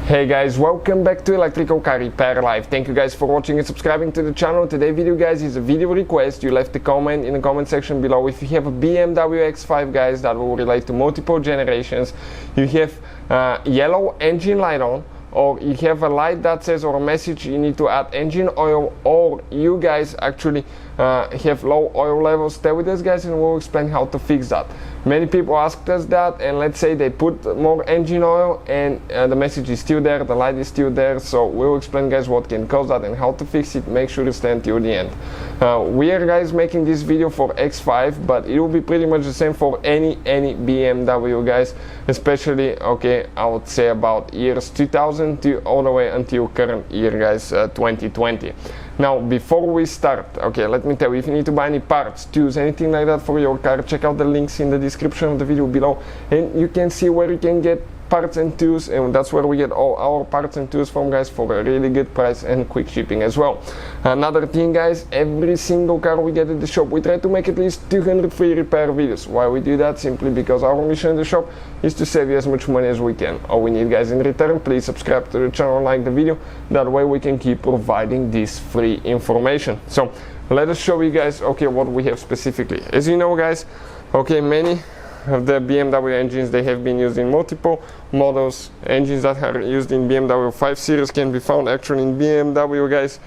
Hey guys, welcome back to Electrical Car Repair Live. Thank you guys for watching and subscribing to the channel. Today's video, guys, is a video request. You left a comment in the comment section below. If you have a BMW X5, guys, that will relate to multiple generations, you have yellow engine light on, or you have a light that says, or a message you need to add engine oil, or you guys actually have low oil levels, stay with us, guys, and we'll explain how to fix that. Many people asked us that, and let's say they put more engine oil and the message is still there, the light is still there, so we'll explain, guys, what can cause that and how to fix it. Make sure to stay until the end. We are, guys, making this video for X5, but it will be pretty much the same for any BMW, guys, especially, okay, I would say about years 2000 to all the way until current year, guys, 2020. Now, before we start, okay, let me tell you, if you need to buy any parts, tools, anything like that for your car, check out the links in the description of the video below, and you can see where you can get parts and tools, and that's where we get all our parts and tools from, guys, for a really good price and quick shipping as well. Another thing, guys, every single car we get at the shop, we try to make at least 200 free repair videos. Why we do that? Simply because our mission in the shop is to save you as much money as we can. All we need, guys, in return, please subscribe to the channel, like the video, that way we can keep providing this free information. So let us show you guys, okay, what we have specifically. As you know, guys, okay, many of the BMW engines, they have been used in multiple models. Engines that are used in BMW 5 Series can be found actually in BMW, guys,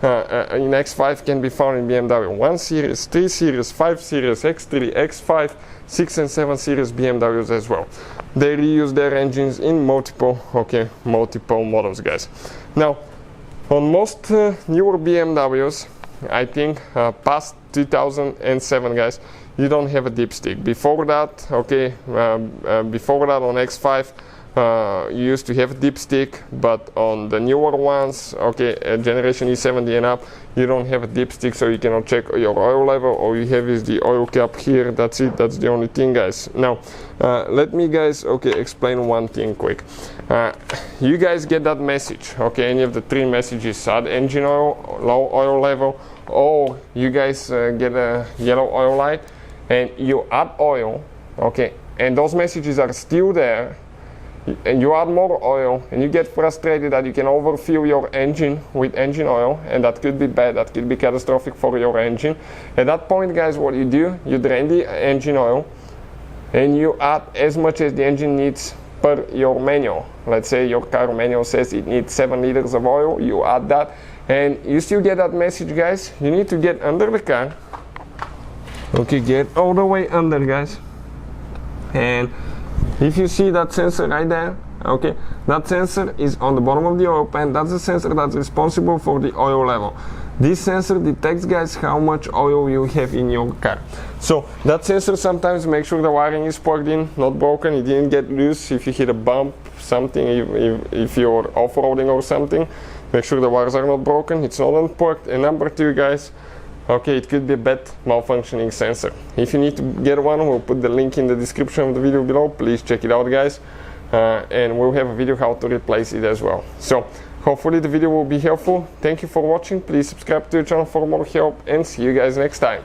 in X5 can be found in BMW 1 Series, 3 Series, 5 Series, X3, X5, 6 and 7 Series BMWs as well. They reuse their engines in multiple models, guys. Now, on most newer BMWs, I think past 2007, guys, you don't have a dipstick. Before that, okay, before that on X5, you used to have a dipstick, but on the newer ones, okay, generation E70 and up, you don't have a dipstick, so you cannot check your oil level. All you have is the oil cap here. That's it. That's the only thing, guys. Now, let me, guys, okay, explain one thing quick. You guys get that message, okay, any of the three messages: add engine oil, low oil level, or you guys get a yellow oil light and you add oil, okay, and those messages are still there, and you add more oil, and you get frustrated that you can overfill your engine with engine oil, and that could be bad, that could be catastrophic for your engine. At that point, guys, what you do, you drain the engine oil and you add as much as the engine needs per your manual. Let's say your car manual says it needs 7 liters of oil, you add that, and you still get that message, guys. You need to get under the car, okay, get all the way under, guys, and if you see that sensor right there, okay, that sensor is on the bottom of the oil pan. That's the sensor that's responsible for the oil level. This sensor detects, guys, how much oil you have in your car. So that sensor sometimes makes sure the wiring is plugged in, not broken, it didn't get loose. If you hit a bump, something, if you're off-roading or something, make sure the wires are not broken, it's not unplugged. And number two, guys, okay, it could be a bad malfunctioning sensor. If you need to get one, we'll put the link in the description of the video below. Please check it out, guys, and we'll have a video how to replace it as well. So hopefully the video will be helpful. Thank you for watching. Please subscribe to the channel for more help, and see you guys next time.